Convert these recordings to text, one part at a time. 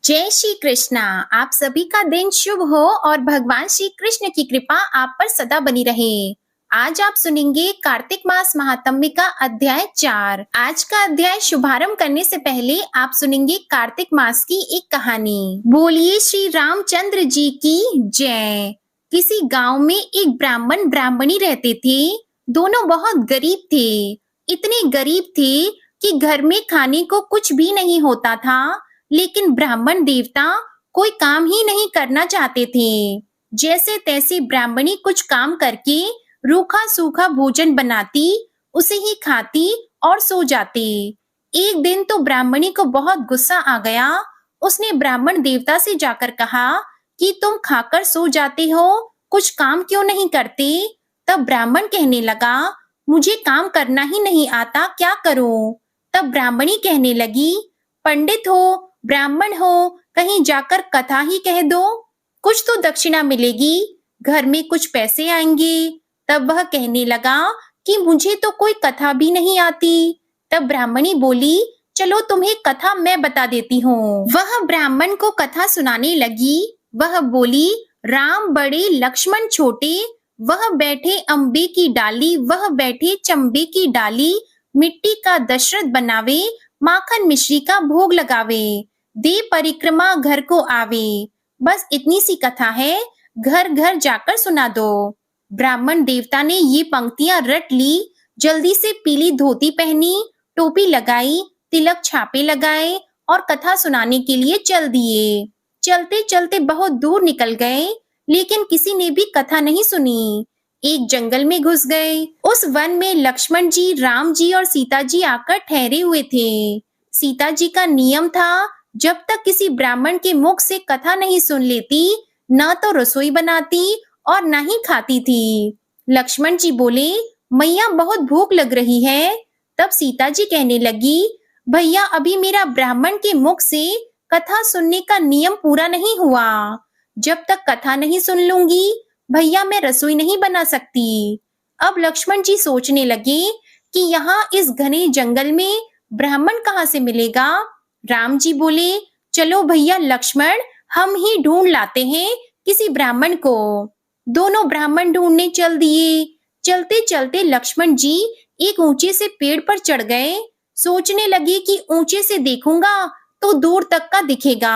जय श्री कृष्णा। आप सभी का दिन शुभ हो और भगवान श्री कृष्ण की कृपा आप पर सदा बनी रहे। आज आप सुनेंगे कार्तिक मास महात्म्य का अध्याय 4। आज का अध्याय शुभारंभ करने से पहले आप सुनेंगे कार्तिक मास की एक कहानी। बोलिए श्री रामचंद्र जी की जय। किसी गांव में एक ब्राह्मण ब्राह्मणी रहते थे। दोनों बहुत गरीब थे। इतने गरीब थे कि घर में खाने को कुछ भी नहीं होता था। लेकिन ब्राह्मण देवता कोई काम ही नहीं करना चाहते थे। जैसे तैसे ब्राह्मणी कुछ काम करके रूखा सूखा भोजन बनाती, उसे ही खाती और सो जाती। एक दिन तो ब्राह्मणी को बहुत गुस्सा आ गया। उसने ब्राह्मण देवता से जाकर कहा कि तुम खाकर सो जाते हो, कुछ काम क्यों नहीं करते? तब ब्राह्मण कहने लगा, मुझे काम करना ही नहीं आता, क्या करूं? तब ब्राह्मणी कहने लगी, पंडित हो, ब्राह्मण हो, कहीं जाकर कथा ही कह दो, कुछ तो दक्षिणा मिलेगी, घर में कुछ पैसे आएंगे। तब वह कहने लगा कि मुझे तो कोई कथा भी नहीं आती। तब ब्राह्मणी बोली, चलो तुम्हें कथा मैं बता देती हूँ। वह ब्राह्मण को कथा सुनाने लगी। वह बोली, राम बड़े लक्ष्मण छोटे, वह बैठे अम्बे की डाली, वह बैठे चंबे की डाली, मिट्टी का दशरथ बनावे, माखन मिश्री का भोग लगावे, दे परिक्रमा घर को आवे। बस इतनी सी कथा है, घर घर जाकर सुना दो। ब्राह्मण देवता ने ये पंक्तियां रट ली। जल्दी से पीली धोती पहनी, टोपी लगाई, तिलक छापे लगाए और कथा सुनाने के लिए चल दिए। चलते चलते बहुत दूर निकल गए, लेकिन किसी ने भी कथा नहीं सुनी। एक जंगल में घुस गए। उस वन में लक्ष्मण जी, राम जी और सीता जी आकर ठहरे हुए थे। सीता जी का नियम था, जब तक किसी ब्राह्मण के मुख से कथा नहीं सुन लेती, न तो रसोई बनाती और न ही खाती थी। लक्ष्मण जी बोले, मैया बहुत भूख लग रही है। तब सीता जी कहने लगी, भैया अभी मेरा ब्राह्मण के मुख से कथा सुनने का नियम पूरा नहीं हुआ। जब तक कथा नहीं सुन लूंगी, भैया मैं रसोई नहीं बना सकती। अब लक्ष्मण जी सोचने लगे कि यहाँ इस घने जंगल में ब्राह्मण कहाँ से मिलेगा। राम जी बोले, चलो भैया लक्ष्मण, हम ही ढूंढ लाते हैं किसी ब्राह्मण को। दोनों ब्राह्मण ढूंढने चल दिए। चलते चलते लक्ष्मण जी एक ऊंचे से पेड़ पर चढ़ गए। सोचने लगे कि ऊंचे से देखूंगा तो दूर तक का दिखेगा।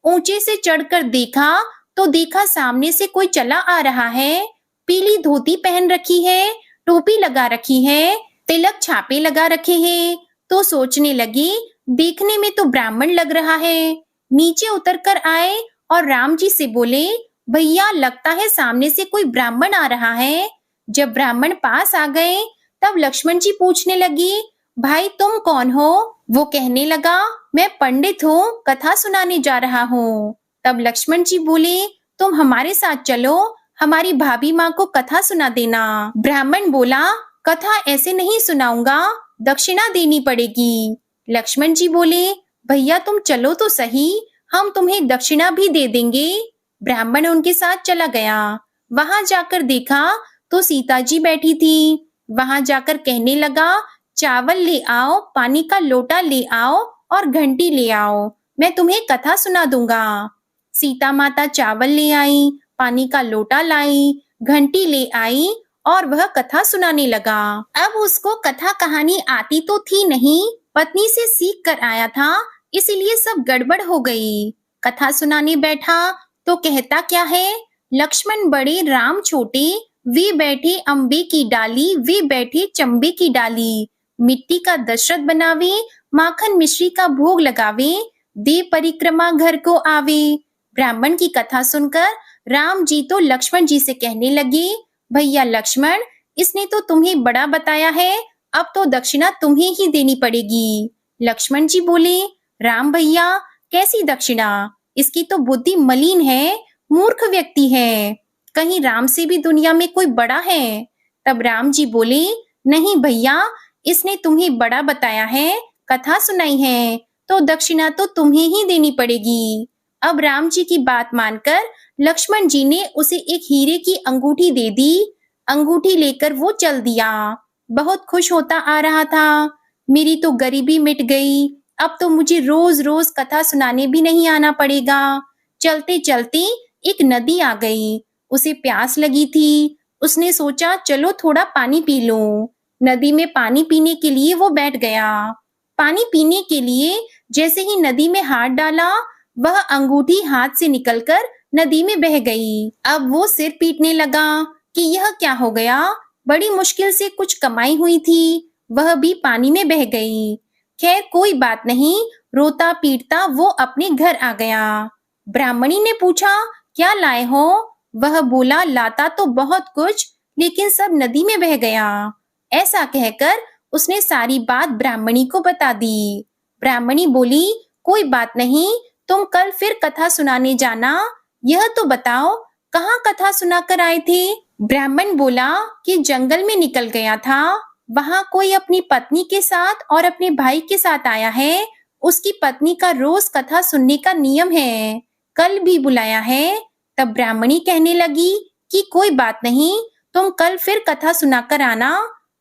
ऊंचे से चढ़कर देखा तो देखा सामने से कोई चला आ रहा है। पीली धोती पहन रखी है, टोपी लगा रखी है, तिलक छापे लगा रखे हैं। तो सोचने लगे, देखने में तो ब्राह्मण लग रहा है। नीचे उतर कर आए और राम जी से बोले, भैया लगता है सामने से कोई ब्राह्मण आ रहा है। जब ब्राह्मण पास आ गए, तब लक्ष्मण जी पूछने लगे, भाई तुम कौन हो? वो कहने लगा, मैं पंडित हूँ, कथा सुनाने जा रहा हूँ। तब लक्ष्मण जी बोले, तुम हमारे साथ चलो, हमारी भाभी माँ को कथा सुना देना। ब्राह्मण बोला, कथा ऐसे नहीं सुनाऊंगा, दक्षिणा देनी पड़ेगी। लक्ष्मण जी बोले, भैया तुम चलो तो सही, हम तुम्हें दक्षिणा भी दे देंगे। ब्राह्मण उनके साथ चला गया। वहां जाकर देखा तो सीता जी बैठी थी। वहां जाकर कहने लगा, चावल ले आओ, पानी का लोटा ले आओ और घंटी ले आओ, मैं तुम्हें कथा सुना दूंगा। सीता माता चावल ले आई, पानी का लोटा लाई, घंटी ले आई और वह कथा सुनाने लगा। अब उसको कथा कहानी आती तो थी नहीं, पत्नी से सीख कर आया था, इसीलिए सब गड़बड़ हो गई। कथा सुनाने बैठा तो कहता क्या है, लक्ष्मण बड़े राम छोटे, वे बैठे अम्बे की डाली, वे बैठे चंबे की डाली, मिट्टी का दशरथ बनावे, माखन मिश्री का भोग लगावे, दे परिक्रमा घर को आवे। ब्राह्मण की कथा सुनकर राम जी तो लक्ष्मण जी से कहने लगे, भैया लक्ष्मण, इसने तो तुम्हें बड़ा बताया है, अब तो दक्षिणा तुम्हें ही देनी पड़ेगी। लक्ष्मण जी बोले, राम भैया कैसी दक्षिणा, इसकी तो बुद्धि मलिन है, मूर्ख व्यक्ति है, कहीं राम से भी दुनिया में कोई बड़ा है। तब राम जी बोले, नहीं भैया, इसने तुम्हें बड़ा बताया है, कथा सुनाई है, तो दक्षिणा तो तुम्हें ही देनी पड़ेगी। अब राम जी की बात मानकर लक्ष्मण जी ने उसे एक हीरे की अंगूठी दे दी। अंगूठी लेकर वो चल दिया। बहुत खुश होता आ रहा था, मेरी तो गरीबी मिट गई, अब तो मुझे रोज रोज कथा सुनाने भी नहीं आना पड़ेगा। चलते चलते एक नदी आ गई। उसे प्यास लगी थी। उसने सोचा चलो थोड़ा पानी पी लूं। नदी में पानी पीने के लिए वो बैठ गया। पानी पीने के लिए जैसे ही नदी में हाथ डाला, वह अंगूठी हाथ से निकलकर नदी में बह गई। अब वो सिर पीटने लगा कि यह क्या हो गया। बड़ी मुश्किल से कुछ कमाई हुई थी, वह भी पानी में बह गई। खैर कोई बात नहीं, रोता पीटता वो अपने घर आ गया। ब्राह्मणी ने पूछा क्या लाए हो? वह बोला लाता तो बहुत कुछ, लेकिन सब नदी में बह गया। ऐसा कहकर उसने सारी बात ब्राह्मणी को बता दी। ब्राह्मणी बोली कोई बात नहीं, तुम कल फिर कथा सुनाने जाना। यह तो बताओ कहाँ कथा सुनाकर आए थे? ब्राह्मण बोला कि जंगल में निकल गया था। वहां कोई अपनी पत्नी के साथ और अपने भाई के साथ आया है। उसकी पत्नी का रोज कथा सुनने का नियम है। कल भी बुलाया है। तब ब्राह्मणी कहने लगी कि कोई बात नहीं, तुम कल फिर कथा सुनाकर आना।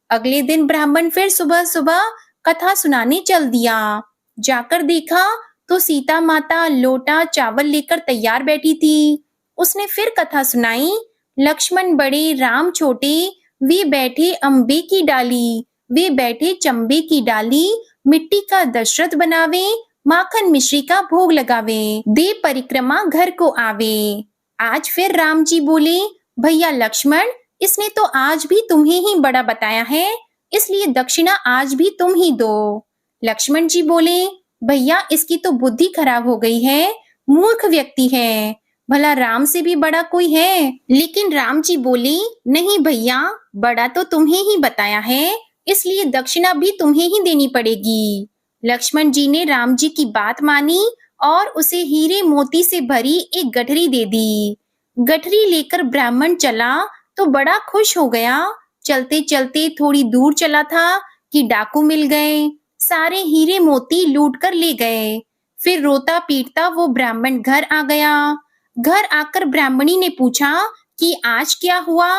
अगले दिन ब्राह्मण फिर सुबह सुबह कथा सुनाने चल दिया। जाकर देखा तो सीता माता लोटा चावल लेकर तैयार बैठी थी। उसने फिर कथा सुनाई। लक्ष्मण बड़े, राम छोटे, वे बैठे अम्बे की डाली, वे बैठे चंबे की डाली, मिट्टी का दशरथ बनावे, माखन मिश्री का भोग लगावे, दे परिक्रमा घर को आवे। आज फिर राम जी बोले भैया लक्ष्मण, इसने तो आज भी तुम्हें ही बड़ा बताया है, इसलिए दक्षिणा आज भी तुम ही दो। लक्ष्मण जी बोले भैया इसकी तो बुद्धि खराब हो गई है, मूर्ख व्यक्ति है, भला राम से भी बड़ा कोई है? लेकिन राम जी बोले नहीं भैया, बड़ा तो तुम्हें ही बताया है, इसलिए दक्षिणा भी तुम्हें ही देनी पड़ेगी। लक्ष्मण जी ने राम जी की बात मानी और उसे हीरे मोती से भरी एक गठरी दे दी। गठरी लेकर ब्राह्मण चला तो बड़ा खुश हो गया। चलते चलते थोड़ी दूर चला था कि डाकू मिल गए। सारे हीरे मोती लूट कर ले गए। फिर रोता पीटता वो ब्राह्मण घर आ गया। घर आकर ब्राह्मणी ने पूछा कि आज क्या हुआ?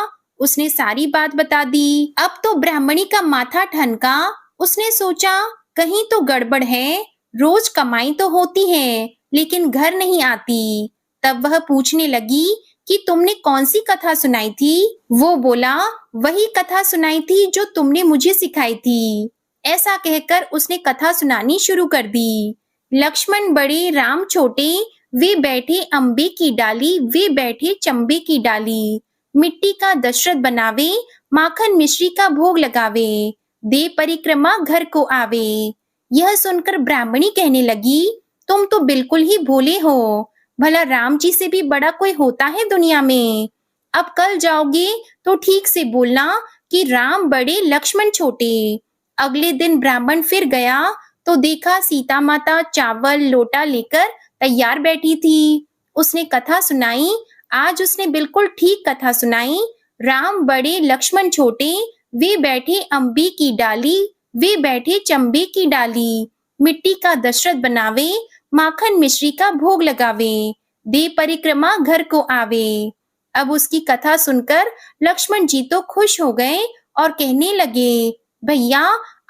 उसने सारी बात बता दी। अब तो ब्राह्मणी का माथा ठनका। उसने सोचा कहीं तो गड़बड़ है, रोज कमाई तो होती है लेकिन घर नहीं आती। तब वह पूछने लगी कि तुमने कौन सी कथा सुनाई थी? वो बोला वही कथा सुनाई थी जो तुमने मुझे सिखाई थी। ऐसा कहकर उसने कथा सुनानी शुरू कर दी। लक्ष्मण बड़े, राम छोटे, वे बैठे अम्बे की डाली, वे बैठे चंबे की डाली, मिट्टी का दशरथ बनावे, माखन मिश्री का भोग लगावे, दे परिक्रमा घर को आवे। यह सुनकर ब्राह्मणी कहने लगी तुम तो बिल्कुल ही भोले हो, भला राम जी से भी बड़ा कोई होता है दुनिया में। अब कल जाओगे तो ठीक से बोलना कि राम बड़े लक्ष्मण छोटे। अगले दिन ब्राह्मण फिर गया तो देखा सीता माता चावल लोटा लेकर तैयार बैठी थी। उसने कथा सुनाई। आज उसने बिल्कुल ठीक कथा सुनाई। राम बड़े लक्ष्मण छोटे, वे बैठे अम्बे की डाली, वे बैठे चंबे की डाली, मिट्टी का दशरथ बनावे, माखन मिश्री का भोग लगावे, दे परिक्रमा घर को आवे। अब उसकी कथा सुनकर लक्ष्मण जी तो खुश हो गए और कहने लगे भैया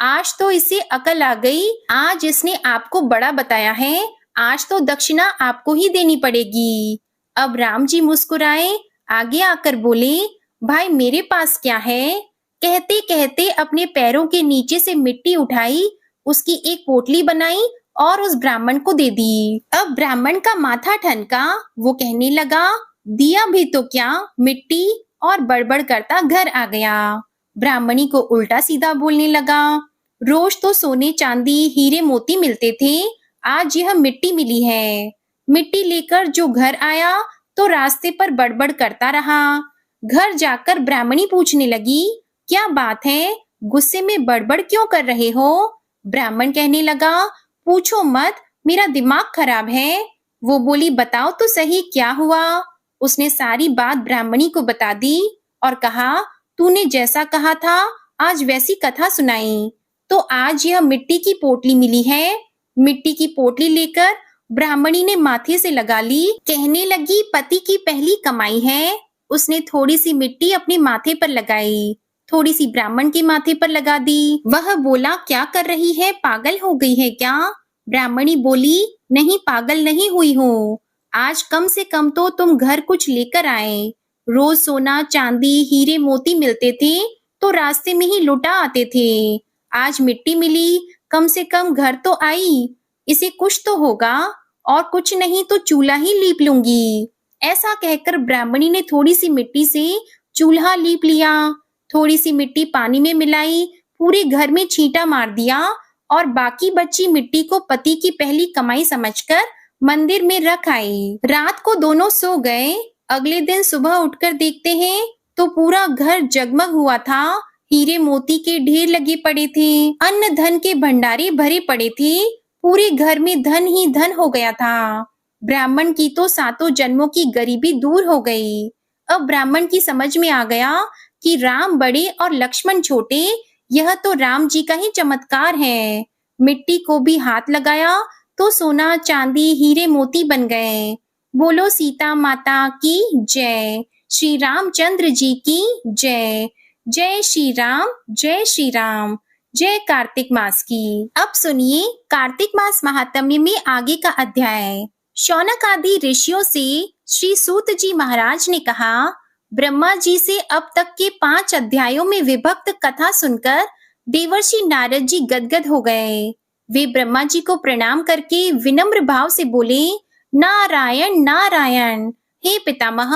आज तो इसे अकल आ गई, आज इसने आपको बड़ा बताया है, आज तो दक्षिणा आपको ही देनी पड़ेगी। अब राम जी मुस्कुराए, आगे आकर बोले भाई मेरे पास क्या है? कहते कहते अपने पैरों के नीचे से मिट्टी उठाई, उसकी एक पोटली बनाई और उस ब्राह्मण को दे दी। अब ब्राह्मण का माथा ठनका। वो कहने लगा दिया भी तो क्या, मिट्टी, और बड़बड़ करता घर आ गया। ब्राह्मणी को उल्टा सीधा बोलने लगा। रोज तो सोने चांदी हीरे मोती मिलते थे, आज यह मिट्टी मिली है। मिट्टी लेकर जो घर आया तो रास्ते पर बड़बड़ करता रहा। घर जाकर ब्राह्मणी पूछने लगी क्या बात है, गुस्से में बड़बड़ क्यों कर रहे हो? ब्राह्मण कहने लगा पूछो मत, मेरा दिमाग खराब है। वो बोली बताओ तो सही क्या हुआ? उसने सारी बात ब्राह्मणी को बता दी और कहा तूने जैसा कहा था आज वैसी कथा सुनाई, तो आज यह मिट्टी की पोटली मिली है। मिट्टी की पोटली लेकर ब्राह्मणी ने माथे से लगा ली। कहने लगी पति की पहली कमाई है। उसने थोड़ी सी मिट्टी अपने माथे पर लगाई, थोड़ी सी ब्राह्मण के माथे पर लगा दी। वह बोला क्या कर रही है, पागल हो गई है क्या? ब्राह्मणी बोली, नहीं पागल नहीं हुई हो, आज कम से कम तो तुम घर कुछ लेकर आए। रोज सोना चांदी हीरे मोती मिलते थे तो रास्ते में ही लुटा आते थे। आज मिट्टी मिली, कम से कम घर तो आई, इसे कुछ तो होगा, और कुछ नहीं तो चूल्हा ही लीप लूंगी। ऐसा कहकर ब्राह्मणी ने थोड़ी सी मिट्टी से चूल्हा लीप लिया, थोड़ी सी मिट्टी पानी में मिलाई, पूरे घर में छींटा मार दिया और बाकी बची मिट्टी को पति की पहली कमाई समझकर मंदिर में रख आई। रात को दोनों सो गए। अगले दिन सुबह उठकर देखते हैं तो पूरा घर जगमग हुआ था। हीरे मोती के ढेर लगे पड़े थे, अन्न धन के भंडारे भरे पड़े थे, पूरे घर में धन ही धन हो गया था। ब्राह्मण की तो सातों जन्मों की गरीबी दूर हो गई। अब ब्राह्मण की समझ में आ गया कि राम बड़े और लक्ष्मण छोटे, यह तो राम जी का ही चमत्कार है। मिट्टी को भी हाथ लगाया तो सोना चांदी हीरे मोती बन गए। बोलो सीता माता की जय, श्री रामचंद्र जी की जय। जय श्री राम, जय श्री राम, जय कार्तिक मास की। अब सुनिए कार्तिक मास महात्म्य में आगे का अध्याय। शौनक आदि ऋषियों से श्री सूत जी महाराज ने कहा, ब्रह्मा जी से अब तक के 5 अध्यायों में विभक्त कथा सुनकर देवर्षि नारद जी गदगद हो गए। वे ब्रह्मा जी को प्रणाम करके विनम्र भाव से बोले, नारायण नारायण, हे पितामह,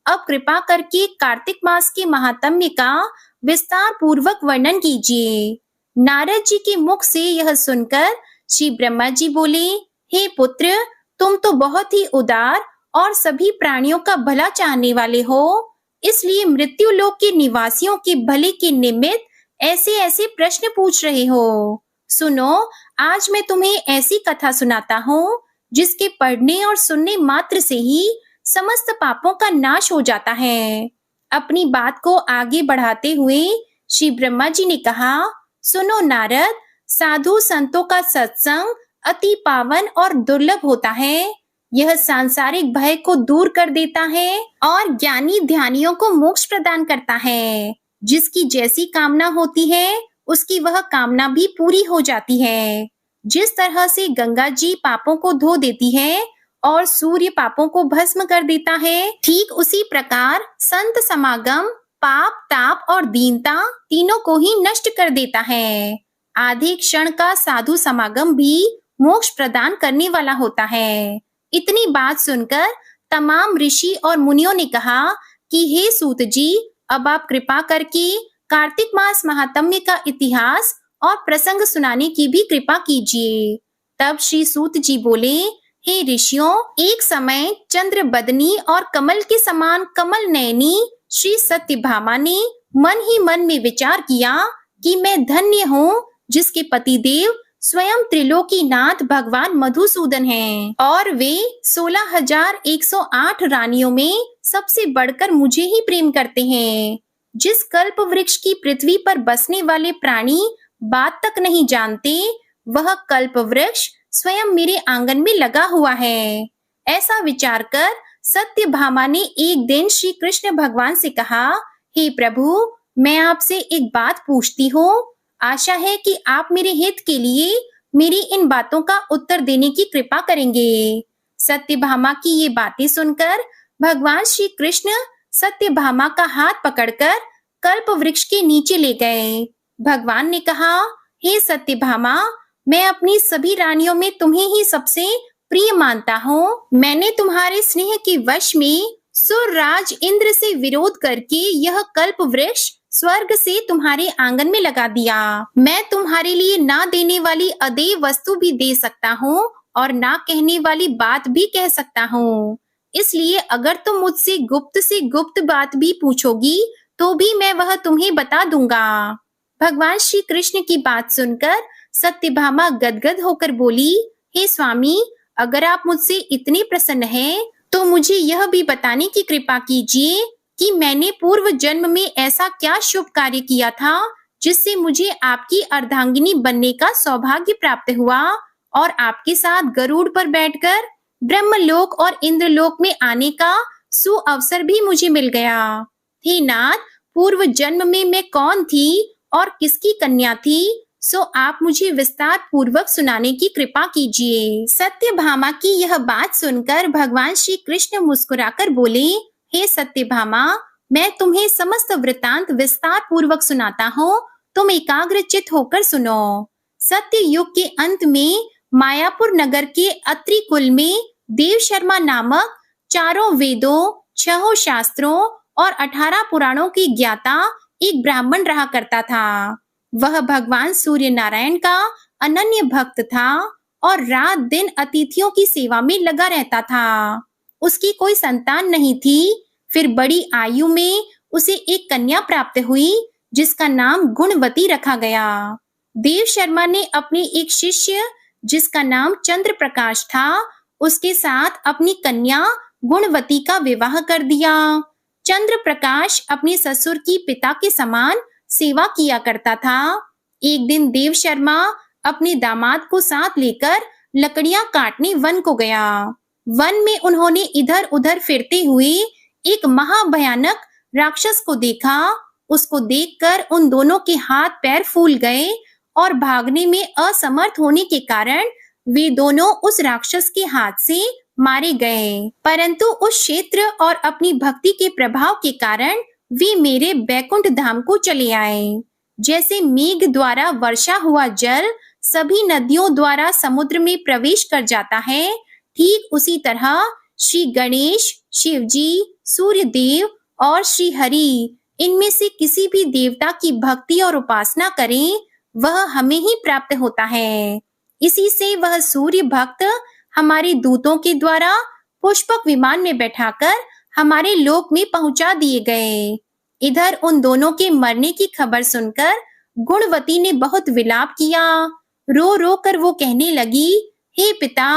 अब कृपा करके कार्तिक मास के महात्म्य का विस्तार पूर्वक वर्णन कीजिए। नारद जी के मुख से यह सुनकर श्री ब्रह्मा जी बोले, हे पुत्र, तुम तो बहुत ही उदार और सभी प्राणियों का भला चाहने वाले हो, इसलिए मृत्यु लोक के निवासियों के भले के निमित्त ऐसे ऐसे प्रश्न पूछ रहे हो। सुनो, आज मैं तुम्हें ऐसी कथा सुनाता हूँ जिसके पढ़ने और सुनने मात्र से ही समस्त पापों का नाश हो जाता है। अपनी बात को आगे बढ़ाते हुए श्री ब्रह्मा जी ने कहा, सुनो नारद, साधु संतों का सत्संग अति पावन और दुर्लभ होता है। यह सांसारिक भय को दूर कर देता है और ज्ञानी ध्यानियों को मोक्ष प्रदान करता है। जिसकी जैसी कामना होती है उसकी वह कामना भी पूरी हो जाती है। जिस तरह से गंगा जी पापों को धो देती है और सूर्य पापों को भस्म कर देता है, ठीक उसी प्रकार संत समागम पाप ताप और दीनता तीनों को ही नष्ट कर देता है। आधे क्षण का साधु समागम भी मोक्ष प्रदान करने वाला होता है। इतनी बात सुनकर तमाम ऋषि और मुनियों ने कहा कि हे सूत जी, अब आप कृपा करके कार्तिक मास महात्म्य का इतिहास और प्रसंग सुनाने की भी कृपा कीजिए। तब श्री सूत जी बोले, हे ऋषियों, एक समय चंद्र बदनी और कमल के समान कमल नयनी श्री सत्यभामा ने मन ही मन में विचार किया कि मैं धन्य हूँ जिसके पतिदेव स्वयं त्रिलोकीनाथ भगवान मधुसूदन हैं और वे 16,108 रानियों में सबसे बढ़कर मुझे ही प्रेम करते हैं। जिस कल्प वृक्ष की पृथ्वी पर बसने वाले प्राणी बात तक नहीं जानते, वह कल्प वृक्ष स्वयं मेरे आंगन में लगा हुआ है। ऐसा विचार कर सत्यभामा ने एक दिन श्री कृष्ण भगवान से कहा, हे प्रभु, मैं आपसे एक बात पूछती हूँ। आशा है कि आप मेरे हित के लिए मेरी इन बातों का उत्तर देने की कृपा करेंगे। सत्यभामा की ये बातें सुनकर भगवान श्री कृष्ण सत्यभामा का हाथ पकड़कर कल्प वृक्ष के नीचे ले गए। भगवान ने कहा, हे सत्यभामा, मैं अपनी सभी रानियों में तुम्हें ही सबसे प्रिय मानता हूँ। मैंने तुम्हारे स्नेह के वश में सुरराज इंद्र से विरोध करके यह कल्प वृक्ष स्वर्ग से तुम्हारे आंगन में लगा दिया। मैं तुम्हारे लिए ना देने वाली अदेय वस्तु भी दे सकता हूँ और ना कहने वाली बात भी कह सकता हूँ। इसलिए अगर तुम मुझसे गुप्त से गुप्त बात भी पूछोगी तो भी मैं वह तुम्हें बता दूंगा। भगवान श्री कृष्ण की बात सुनकर सत्यभामा गदगद होकर बोली, हे स्वामी, अगर आप मुझसे इतने प्रसन्न हैं, तो मुझे यह भी बताने की कृपा कीजिए कि मैंने पूर्व जन्म में ऐसा क्या शुभ कार्य किया था जिससे मुझे आपकी अर्धांगिनी बनने का सौभाग्य प्राप्त हुआ और आपके साथ गरुड़ पर बैठकर ब्रह्मलोक और इंद्रलोक में आने का सुअवसर भी मुझे मिल गया। हे नाथ, पूर्व जन्म में मैं कौन थी और किसकी कन्या थी, सो आप मुझे विस्तार पूर्वक सुनाने की कृपा कीजिए। सत्यभामा की यह बात सुनकर भगवान श्री कृष्ण मुस्कुराकर बोले, हे सत्यभामा, मैं तुम्हें समस्त वृतांत विस्तार पूर्वक सुनाता हूँ, तुम एकाग्रचित होकर सुनो। सत्य युग के अंत में मायापुर नगर के अत्रि कुल में देव शर्मा नामक 4 वेदों, 6 शास्त्रों और 18 पुराणों की ज्ञाता एक ब्राह्मण रहा करता था। वह भगवान सूर्य नारायण का अनन्य भक्त था और रात दिन अतिथियों की सेवा में लगा रहता था। उसकी कोई संतान नहीं थी। फिर बड़ी आयु में उसे एक कन्या प्राप्त हुई जिसका नाम गुणवती रखा गया। देव शर्मा ने अपने एक शिष्य जिसका नाम चंद्र प्रकाश था, उसके साथ अपनी कन्या गुणवती का विवाह कर दिया। चंद्र प्रकाश अपने ससुर की पिता के समान सेवा किया करता था। एक दिन देव शर्मा अपने दामाद को साथ लेकर लकड़ियां काटने वन को गया। वन में उन्होंने इधर उधर फिरते हुए एक महाभयानक राक्षस को देखा। उसको देखकर उन दोनों के हाथ पैर फूल गए और भागने में असमर्थ होने के कारण वे दोनों उस राक्षस के हाथ से मारे गए। परंतु उस क्षेत्र और अपनी भक्ति के प्रभाव के कारण वे मेरे बैकुंठ धाम को चले आए। जैसे मेघ द्वारा वर्षा हुआ जल सभी नदियों द्वारा समुद्र में प्रवेश कर जाता है, ठीक उसी तरह श्री गणेश, शिव जी, सूर्य देव और श्री हरि, इनमें से किसी भी देवता की भक्ति और उपासना करें, वह हमें ही प्राप्त होता है। इसी से वह सूर्य भक्त हमारे दूतों के द्वारा पुष्पक विमान में बैठाकर हमारे लोक में पहुंचा दिए गए। इधर उन दोनों के मरने की खबर सुनकर गुणवती ने बहुत विलाप किया। रो रो कर वो कहने लगी, हे पिता,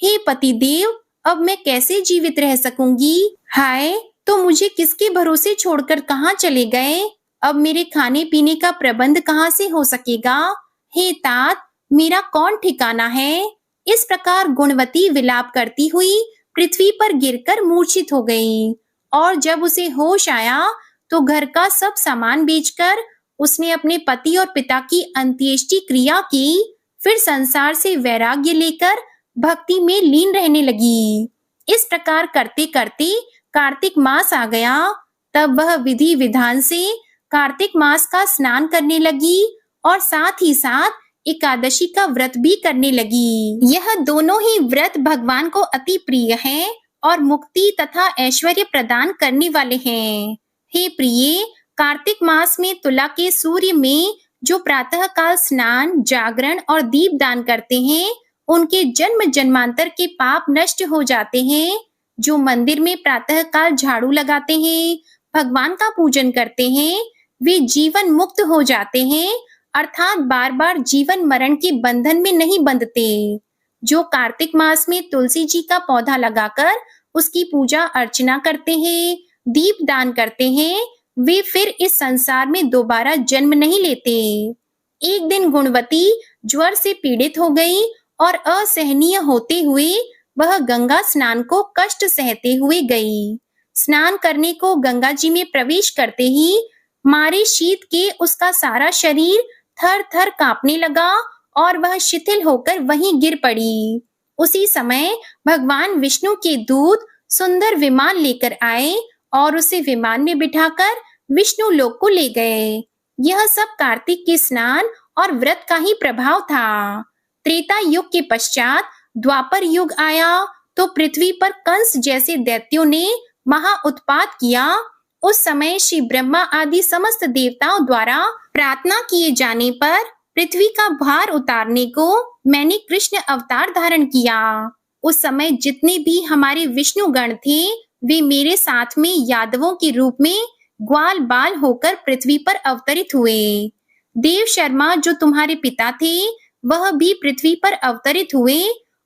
हे पतिदेव, अब मैं कैसे जीवित रह सकूंगी? हाय, तो मुझे किसके भरोसे छोड़कर कहाँ चले गए? अब मेरे खाने पीने का प्रबंध कहाँ से हो सकेगा? हे तात, मेरा कौन ठिकाना है? इस प्रकार गुणवती विलाप करती हुई पृथ्वी पर गिरकर मूर्छित हो गई। और जब उसे होश आया तो घर का सब सामान बेचकर उसने अपने पति और पिता की अंत्येष्टि क्रिया की। फिर संसार से वैराग्य लेकर भक्ति में लीन रहने लगी। इस प्रकार करते करते कार्तिक मास आ गया। तब वह विधि विधान से कार्तिक मास का स्नान करने लगी और साथ ही साथ एकादशी का व्रत भी करने लगी। यह दोनों ही व्रत भगवान को अति प्रिय हैं और मुक्ति तथा ऐश्वर्य प्रदान करने वाले हैं। हे प्रिय, कार्तिक मास में तुला के सूर्य में जो प्रातः काल स्नान, जागरण और दीप दान करते हैं, उनके जन्म जन्मांतर के पाप नष्ट हो जाते हैं। जो मंदिर में प्रातः काल झाड़ू लगाते हैं, भगवान का पूजन करते हैं, वे जीवन मुक्त हो जाते हैं, अर्थात बार बार जीवन मरण के बंधन में नहीं बंधते। जो कार्तिक मास में तुलसी जी का पौधा लगाकर उसकी पूजा अर्चना करते हैं, दीप दान करते हैं, वे फिर इस संसार में दोबारा जन्म नहीं लेते। एक दिन गुणवती ज्वर से पीड़ित हो गई और असहनीय होते हुए वह गंगा स्नान को कष्ट सहते हुए गई। स्नान करने को गंगा जी में प्रवेश करते ही मारे शीत के उसका सारा शरीर थर थर कांपने लगा और वह शिथिल होकर वहीं गिर पड़ी। उसी समय भगवान विष्णु के दूत सुंदर विमान लेकर आए और उसे विमान में बिठाकर विष्णु लोक को ले गए। यह सब कार्तिक के स्नान और व्रत का ही प्रभाव था। त्रेता युग के पश्चात द्वापर युग आया तो पृथ्वी पर कंस जैसे दैत्यों ने महा उत्पात किया। उस समय श्री ब्रह्मा आदि समस्त देवताओं द्वारा प्रार्थना किए जाने पर पृथ्वी का भार उतारने को मैंने कृष्ण अवतार धारण किया। उस समय जितने भी हमारे विष्णु गण थे, वे मेरे साथ में यादवों के रूप में ग्वाल बाल होकर पृथ्वी पर अवतरित हुए। देव शर्मा जो तुम्हारे पिता थे, वह भी पृथ्वी पर अवतरित हुए।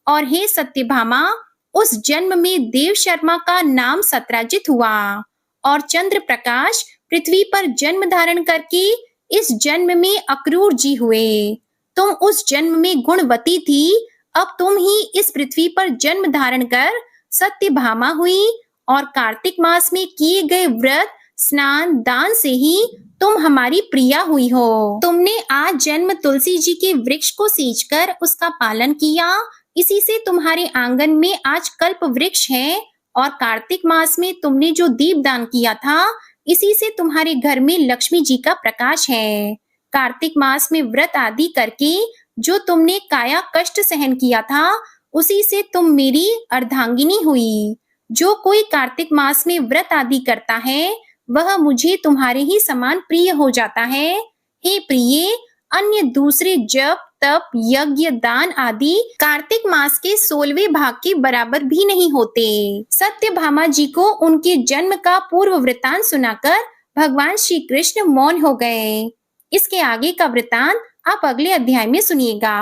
और हे सत्यभामा, उस जन्म में देव शर्मा का नाम सत्राजित हुआ और चंद्र प्रकाश पृथ्वी पर जन्म धारण करके इस जन्म में अक्रूर जी हुए। तुम उस जन्म में गुणवती थी, अब तुम ही इस पृथ्वी पर जन्म धारण कर सत्यभामा हुई और कार्तिक मास में किए गए व्रत स्नान दान से ही तुम हमारी प्रिया हुई हो। तुमने आज जन्म तुलसी जी के वृक्ष को सींचकर उसका पालन किया, इसी से तुम्हारे आंगन में आज कल्प वृक्ष है। और कार्तिक मास में तुमने जो दीप दान किया था, इसी से तुम्हारे घर में लक्ष्मी जी का प्रकाश है। कार्तिक मास में व्रत आदि करके जो तुमने काया कष्ट सहन किया था, उसी से तुम मेरी अर्धांगिनी हुई। जो कोई कार्तिक मास में व्रत आदि करता है, वह मुझे तुम्हारे ही समान प्रिय हो जाता है। हे प्रिय, अन्य दूसरे जप तप यज्ञ दान आदि कार्तिक मास के 16वें भाग के बराबर भी नहीं होते। सत्यभामा जी को उनके जन्म का पूर्व वृतांत सुनाकर भगवान श्री कृष्ण मौन हो गए। इसके आगे का वृतांत आप अगले अध्याय में सुनिएगा।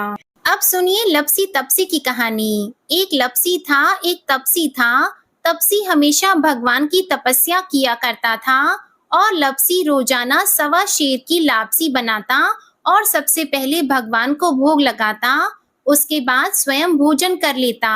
अब सुनिए लपसी तपसी की कहानी। एक लपसी था, एक तपसी था। तपसी हमेशा भगवान की तपस्या किया करता था और लपसी रोजाना 1.25 शेर की लापसी बनाता और सबसे पहले भगवान को भोग लगाता, उसके बाद स्वयं भोजन कर लेता।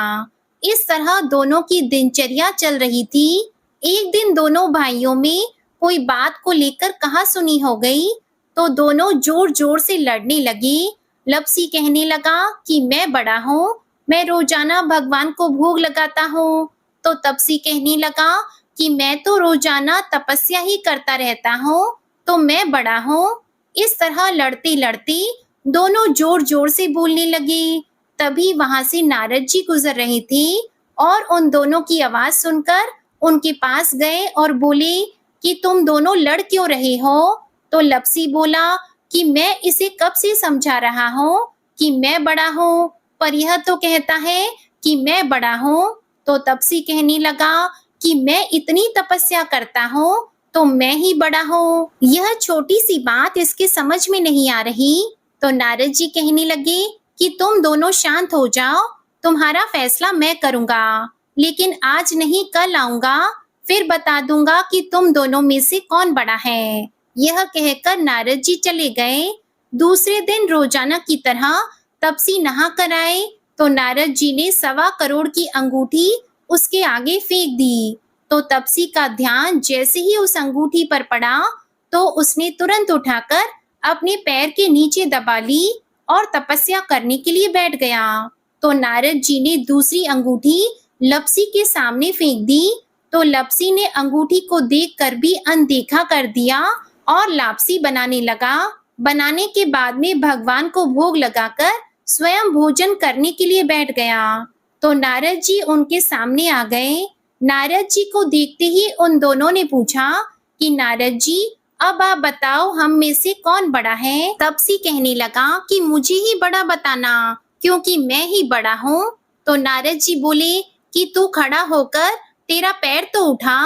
इस तरह दोनों की दिनचर्या चल रही थी। एक दिन दोनों भाइयों में कोई बात को लेकर कहासुनी हो गई, तो दोनों जोर जोर से लड़ने लगे। लपसी कहने लगा कि मैं बड़ा हूँ, मैं रोजाना भगवान को भोग लगाता हूँ। तो तपसी कहने लगा कि मैं तो रोजाना तपस्या ही करता रहता हूँ, तो मैं बड़ा हूँ। इस तरह लड़ते लड़ते दोनों जोर जोर से बोलने लगे। तभी वहां से नारद जी गुजर रहे थे और उन दोनों की आवाज सुनकर उनके पास गए और बोले कि तुम दोनों लड़ क्यों रहे हो। तो लपसी बोला कि मैं इसे कब से समझा रहा हूँ कि मैं बड़ा हूँ, पर यह तो कहता है कि मैं बड़ा हूँ। तो तपसी कहने लगा कि मैं इतनी तपस्या करता हूँ, तो मैं ही बड़ा हूँ। यह छोटी सी बात इसके समझ में नहीं आ रही। तो नारद जी कहने लगे कि तुम दोनों शांत हो जाओ, तुम्हारा फैसला मैं करूंगा, लेकिन आज नहीं कल आऊंगा, फिर बता दूंगा कि तुम दोनों में से कौन बड़ा है। यह कहकर नारद जी चले गए। दूसरे दिन रोजाना की तरह तपसी नहा कर आए, तो नारद जी ने 1.25 करोड़ की अंगूठी उसके आगे फेंक दी। तो तपसी का ध्यान जैसे ही उस अंगूठी पर पड़ा, तो उसने तुरंत उठाकर अपने पैर के नीचे दबा ली और तपस्या करने के लिए बैठ गया। तो नारद जी ने दूसरी अंगूठी लपसी के सामने फेंक दी। तो लपसी ने अंगूठी को देखकर भी अनदेखा कर दिया और लापसी बनाने लगा। बनाने के बाद में भगवान को भोग लगाकर स्वयं भोजन करने के लिए बैठ गया। तो नारद जी उनके सामने आ गए। नारद जी को देखते ही उन दोनों ने पूछा कि नारद जी, अब आप बताओ हम में से कौन बड़ा है। तपसी कहने लगा कि मुझे ही बड़ा बताना, क्योंकि मैं ही बड़ा हूँ। तो नारद जी बोले कि तू खड़ा होकर तेरा पैर तो उठा।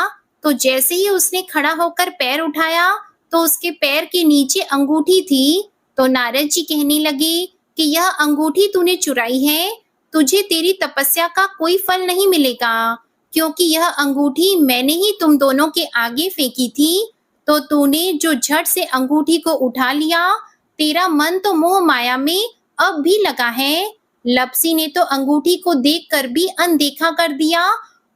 तो जैसे ही उसने खड़ा होकर पैर उठाया, तो उसके पैर के नीचे अंगूठी थी। तो नारद जी कहने लगे कि यह अंगूठी तूने चुराई है, तुझे तेरी तपस्या का कोई फल नहीं मिलेगा, क्योंकि यह अंगूठी मैंने ही तुम दोनों के आगे फेंकी थी। तो तूने जो झट से अंगूठी को उठा लिया, तेरा मन तो मोह माया में अब भी लगा है। लपसी ने तो अंगूठी को देखकर भी अनदेखा कर दिया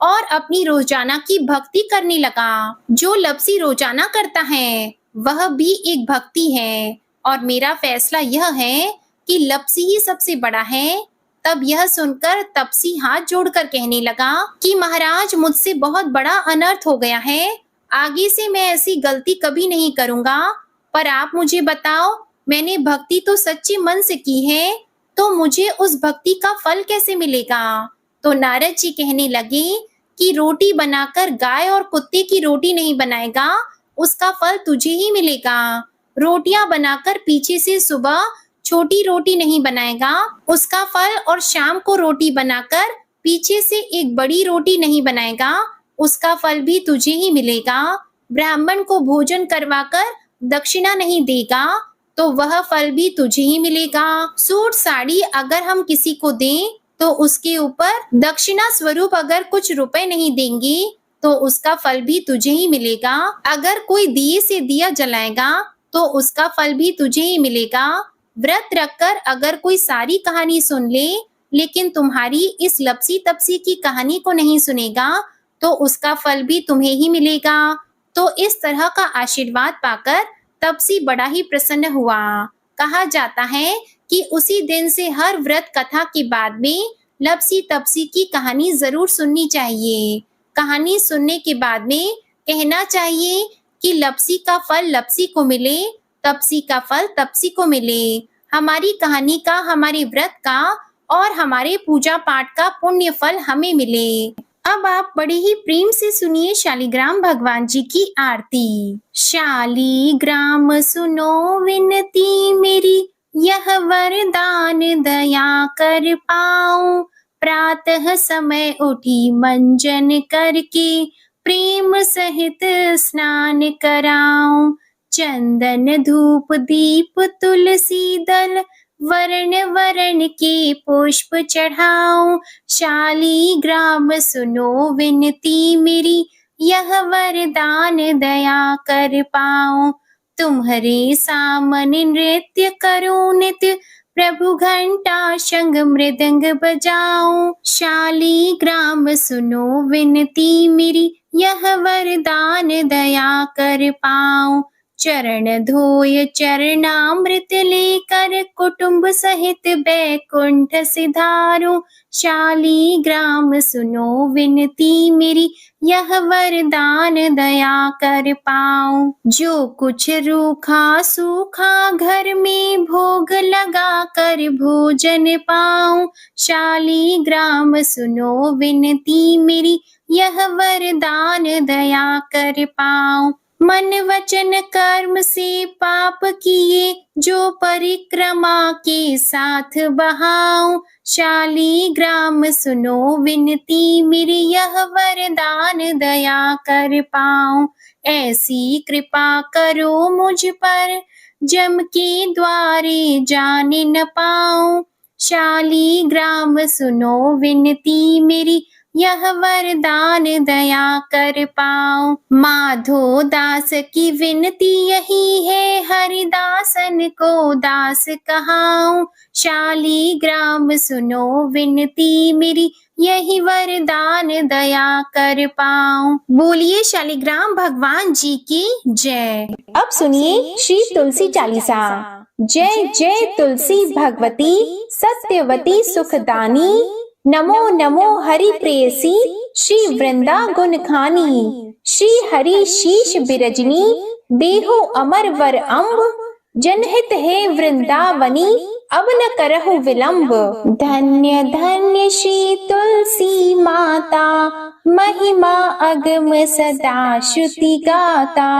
और अपनी रोजाना की भक्ति करने लगा। जो लपसी रोजाना करता है, वह भी एक भक्ति है, और मेरा फैसला यह है कि लपसी ही सबसे बड़ा है। तब यह सुनकर तपसी हाथ जोड़कर कहने लगा कि महाराज, मुझसे बहुत बड़ा अनर्थ हो गया है, आगे से मैं ऐसी गलती कभी नहीं करूंगा। पर आप मुझे बताओ, मैंने भक्ति तो सच्चे मन से की है, तो मुझे उस भक्ति का फल कैसे मिलेगा। तो नारद जी कहने लगे कि रोटी बनाकर गाय और कुत्ते की रोटी नहीं बनाएगा, उसका फल तुझे ही मिलेगा। रोटियां बनाकर पीछे से सुबह छोटी रोटी नहीं बनाएगा, उसका फल, और शाम को रोटी बनाकर पीछे से एक बड़ी रोटी नहीं बनाएगा, उसका फल भी तुझे ही मिलेगा। ब्राह्मण को भोजन करवाकर दक्षिणा नहीं देगा, तो वह फल भी तुझे ही मिलेगा। सूट साड़ी अगर हम किसी को दें, तो उसके ऊपर दक्षिणा स्वरूप अगर कुछ रुपए नहीं देंगे, तो उसका फल भी तुझे ही मिलेगा। अगर कोई दिए से दिया जलाएगा, तो उसका फल भी तुझे ही मिलेगा। व्रत रखकर अगर कोई सारी कहानी सुन ले, लेकिन तुम्हारी इस लपसी तपसी की कहानी को नहीं सुनेगा, तो उसका फल भी तुम्हें ही मिलेगा। तो इस तरह का आशीर्वाद पाकर तपसी बड़ा ही प्रसन्न हुआ। कहा जाता है कि उसी दिन से हर व्रत कथा के बाद में लपसी तपसी की कहानी जरूर सुननी चाहिए। कहानी सुनने के बाद में कहना चाहिए कि लपसी का फल लपसी को मिले, तपसी का फल तपसी को मिले। हमारी कहानी का, हमारे व्रत का और हमारे पूजा पाठ का पुण्य फल हमें मिले। अब आप बड़े ही प्रेम से सुनिए शालिग्राम भगवान जी की आरती। शालिग्राम सुनो विनती मेरी, यह वरदान दया कर पाऊं। प्रातः समय उठी मंजन करके, प्रेम सहित स्नान कराऊं। चंदन धूप दीप तुलसी दल, वर्ण वर्ण के पुष्प चढ़ाऊं। शालिग्राम सुनो विनती मेरी, यह वरदान दया कर पाऊं। तुम्हारे सामने नृत्य करूं नित्य, प्रभु घंटा शंख मृदंग बजाऊं। शालिग्राम सुनो विनती मेरी, यह वरदान दया कर पाऊं। चरण धोय चरणामृत लेकर, कुटुंब सहित बैकुंठ सिधारूं। शालिग्राम सुनो विनती मेरी, यह वरदान दया कर पाऊं। जो कुछ रूखा सूखा घर में, भोग लगा कर भोजन पाऊं। शालिग्राम सुनो विनती मेरी, यह वरदान दया कर पाऊं। मन वचन कर्म से पाप किए, जो परिक्रमा के साथ बहाऊं। शालिग्राम सुनो विनती मेरी, यह वरदान दया कर पाऊं। ऐसी कृपा करो मुझ पर, जम के द्वारे जाने न पाऊं। शालिग्राम सुनो विनती मेरी, यह वरदान दया कर पाऊं। माधो दास की विनती यही है, हरिदासन को दास कहाऊं। शालिग्राम सुनो विनती मेरी, यही वरदान दया कर पाऊं। बोलिए शालिग्राम भगवान जी की जय। अब सुनिए श्री तुलसी चालीसा। जय जय तुलसी भगवती, सत्यवती सुखदानी। नमो नमो हरि प्रेयसी, श्री वृंदा गुण खानी। श्री हरि शीश बिरजनी, देहो अमर वर अम्ब। जनहित है वृंदावनी, अब न करहु विलंब। धन्य धन्य श्री तुलसी माता, महिमा अगम सदा श्रुति गाता।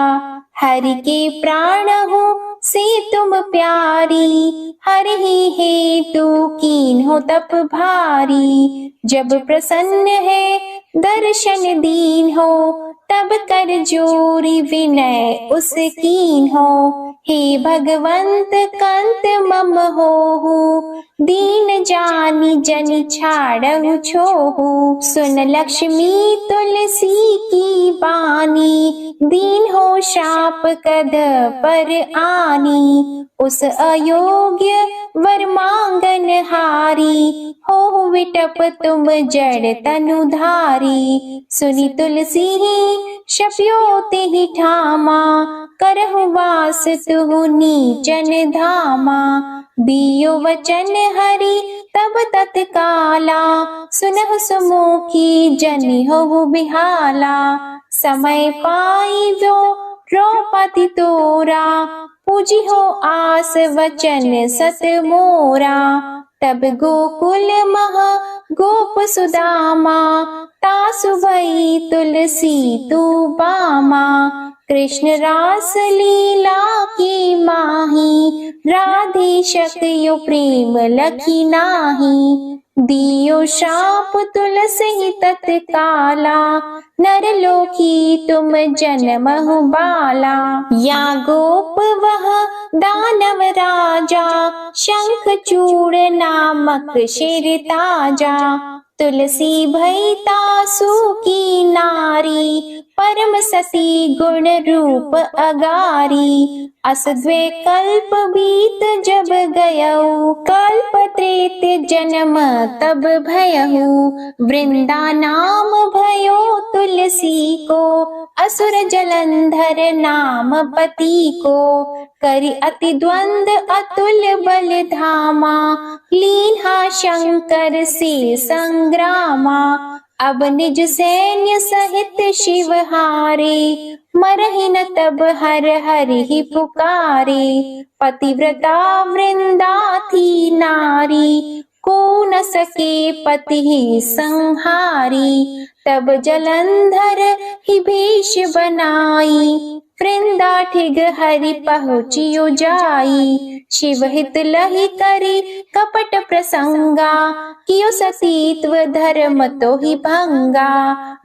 हरि के प्राण हो से तुम प्यारी, हरि ही हेतु कीन हो तप भारी। जब प्रसन्न है दर्शन दीन हो, तब कर जोरी विनय उस कीन हो। हे भगवंत कंत मम होहु, दीन जानी जन छाड़हु छोहु। सुन लक्ष्मी तुलसी की बानी, दीन हो शाप कद पर आनी। उस अयोग्य वर मांगन हारी, हो विटप तुम जड़ तनुधारी। सुनी तुलसी शप्यो तेहि ठामा, करहु वास तुहु नीचन धामा। दियो वचन हरि तब तत्काला, सुनहु सुमुखी जनि होहु बिहाला। समय पाई वो द्रौपदी तोरा, पूजी हो आस वचन सत मोरा। तब गोकुल महा गोप सुदामा, तासु भई तुलसी तू बामा। कृष्ण रास लीला की माही, राधे शक्यो प्रेम लखी नाही। दियो शाप तुलसी तत्काला, नरलोकी तुम जन्महु बाला। या गोप वह दानव राजा, शंख चूड़ नामक शिर ताजा। तुलसी भई तासु की नारी, परम सती गुण रूप अगारी। अस द्वे कल्प बीत जब गयऊ, कल्प त्रेत जन्म तब भयहु। वृंदा नाम भयो तुलसी को, असुर जलंधर नाम पति को, करि अति द्वंद अतुल बल धामा, लीन्हा शंकर से संग्रामा। अब निज सैन्य सहित शिव हारे, मरहि न तब हर हरि ही पुकारे। पतिव्रता वृंदा थी नारी, को न सके पति ही संहारी। तब जलंधर ही भेष बनाई, वृंदा ठिग हरि पहुँचियो जाई। शिव हित लहि करी कपट प्रसंगा, कियो सतीत्व धर्म तो ही भंगा।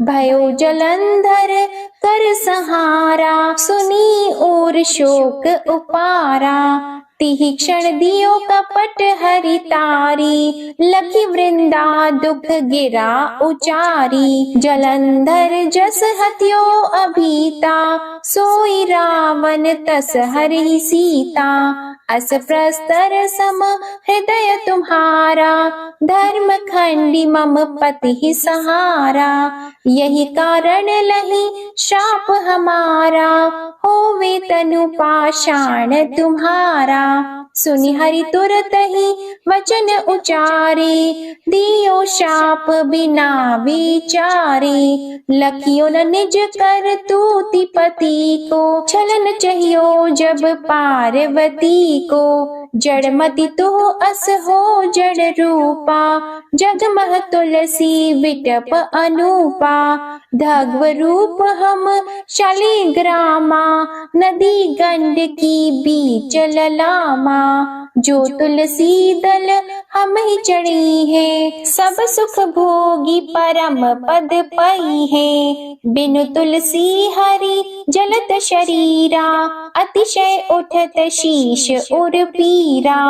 भयो जलंधर कर संहारा, सुनी और शोक उपारा। तिहि क्षण दियो कपट हरि तारी, लखी वृंदा दुख गिरा उचारी। जलंधर जस हत्यो अभीता, सोई रावण तस हरि सीता। अस प्रस्तर सम हृदय तुम्हारा, धर्म खंडी मम पति ही सहारा। यही कारण लही शाप हमारा, होवे तनु पाषाण तुम्हारा। सुनि हरि तुरत ही वचन उचारे, दियो शाप बिना विचारे। लखियो न निज कर तूति पति को, छलन चाहियो जब पार्वती को। जड़मति तो अस हो जड़ रूपा, जगमह तुलसी विटप अनूपा। धग्व रूप हम शालिग्रामा, नदी गंड की बीच ललामा। जो तुलसी दल हम ही चढ़ी है, सब सुख भोगी परम पद पई है। बिनु तुलसी हरि जलत शरीरा, अतिशय उठत शीश उर पीरा।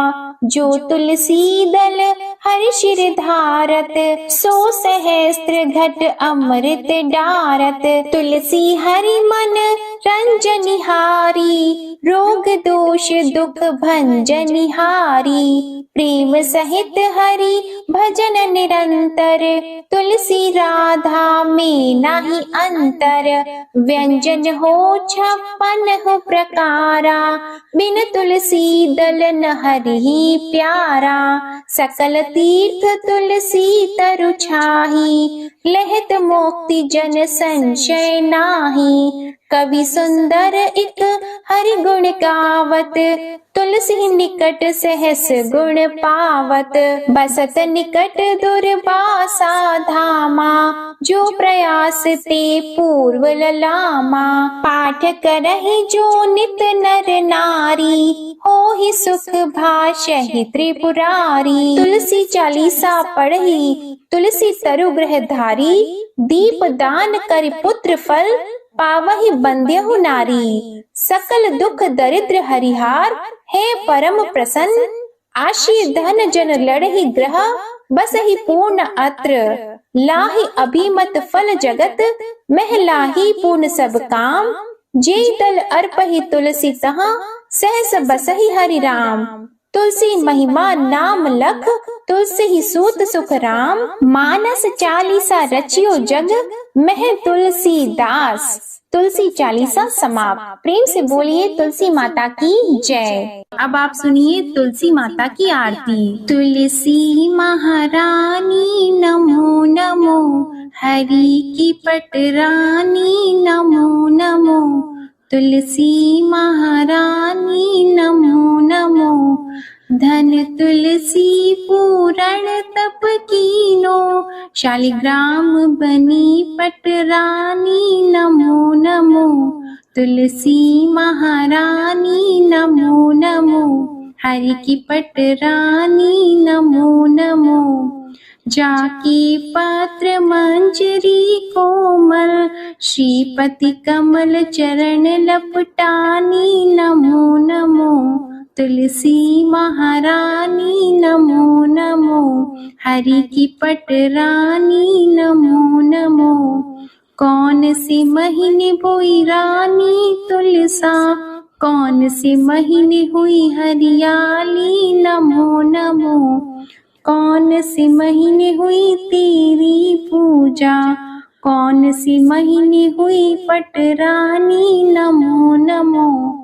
जो तुलसी दल हरि शिर धारत, सो सहस्त्र घट अमृत डारत। तुलसी हरि मन रंजनिहारी, रोग दोष दुख भंजनिहारी। प्रेम सहित हरि भजन निरंतर, तुलसी राधा में नाही अंतर। व्यंजन हो 56 प्रकारा, बिन तुलसी दल न हरि प्यारा। सकल तीर्थ तुलसी तरु छाही, लहत मोक्ति जन संशय नाही। कवि सुंदर एक हरि गुण गावत, तुलसी निकट सहस गुण पावत। बसत निकट दुर्वासा धामा, जो प्रयास ते पूर्व ललामा। पाठ करहि जो नित नर नारी, हो ही सुख भाषहि त्रिपुरारी। तुलसी चालीसा पढ़ी तुलसी तरु ग्रह धारी, दीप दान करि पुत्र फल पावहि बंध्यहु नारी। सकल दुख दरिद्र हरिहार, है परम प्रसन्न। आशी धन जन लड़हि ग्रह, बसहि पूर्ण अत्र। लाहि अभिमत फल जगत, मह लाहि पूर्ण सब काम। जे दल अर्पहि तुलसी तहाँ, सहस बसहि हरि राम। तुलसी महिमा नाम लख, तुलसी ही सूत सुख राम। मानस चालीसा रचियो जग, मह तुलसी दास। तुलसी चालीसा समाप्त। प्रेम से बोलिए तुलसी माता की जय। अब आप सुनिए तुलसी माता की आरती। तुलसी महारानी नमो नमो, हरि की पटरानी नमो नमो। तुलसी महारानी नमो नमो, धन तुलसी पूरण तप कीनो। शालिग्राम बनी पटरानी नमो नमो। तुलसी महारानी नमो नमो, हरि की पटरानी नमो नमो। जाकी पत्र मंजरी कोमल, श्रीपति कमल चरण लपटानी नमो नमो। तुलसी महारानी नमो नमो, हरि की पटरानी नमो नमो। कौन सी महीने बोई रानी तुलसा, कौन सी महीने हुई हरियाली नमो नमो। कौन सी महीने हुई तेरी पूजा, कौन सी महीने हुई पटरानी, नमो नमो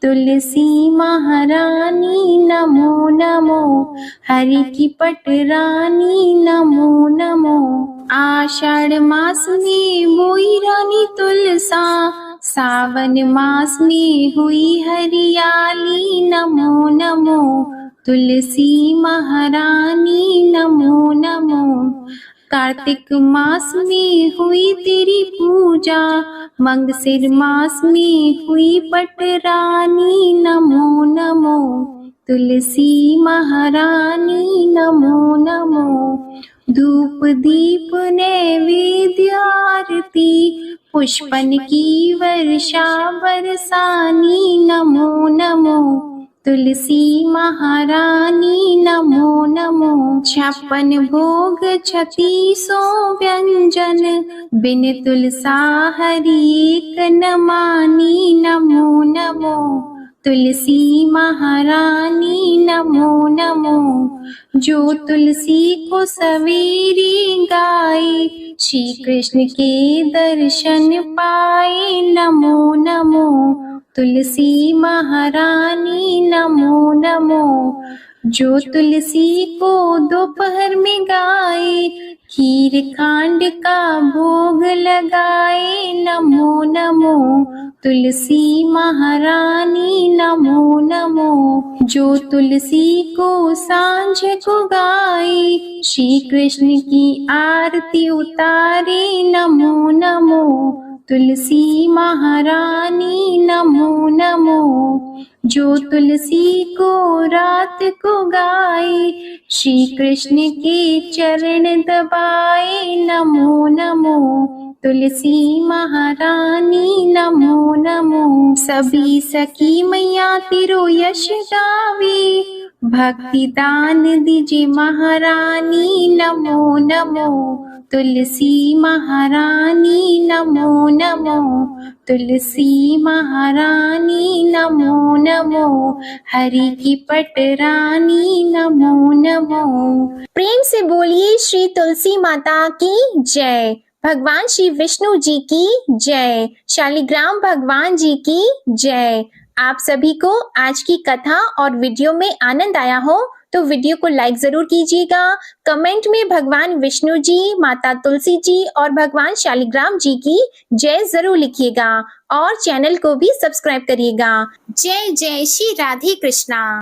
तुलसी महारानी, नमो नमो हरि की पटरानी, नमो नमो। आषाढ़ मास में बोई रानी तुलसा, सावन मास में हुई हरियाली, नमो नमो तुलसी महारानी, नमो नमो। कार्तिक मास में हुई तेरी पूजा, मंगसिर मास में हुई पटरानी, नमो नमो तुलसी महारानी, नमो नमो। धूप दीप नैवेद्य आरती, पुष्पन की वर्षा बरसानी, नमो नमो तुलसी महारानी, नमो नमो। 56 भोग 3600 व्यंजन, बिन तुलसा हरि एक न मानी, नमो नमो तुलसी महारानी, नमो नमो। जो तुलसी को सवेरे गाए, श्री कृष्ण के दर्शन पाए, नमो नमो तुलसी महारानी, नमो नमो। जो तुलसी को दोपहर में गाए, खीर खांड का भोग लगाए, नमो नमो तुलसी महारानी, नमो नमो। जो तुलसी को सांझ को गाए, श्री कृष्ण की आरती उतारे, नमो नमो तुलसी महारानी, नमो नमो। जो तुलसी को रात को गाए, श्री कृष्ण के चरण दबाए, नमो नमो तुलसी महारानी, नमो नमो। सभी सखी मैया तेरो यश गावे, भक्ति दान दीजिए महारानी, नमो नमो तुलसी महारानी, नमो नमो तुलसी महारानी, नमो नमो हरि की पटरानी, नमो नमो। प्रेम से बोलिए श्री तुलसी माता की जय। भगवान श्री विष्णु जी की जय। शालिग्राम भगवान जी की जय। आप सभी को आज की कथा और वीडियो में आनंद आया हो तो वीडियो को लाइक जरूर कीजिएगा। कमेंट में भगवान विष्णु जी, माता तुलसी जी और भगवान शालिग्राम जी की जय जरूर लिखिएगा और चैनल को भी सब्सक्राइब करिएगा। जय जय श्री राधे कृष्णा।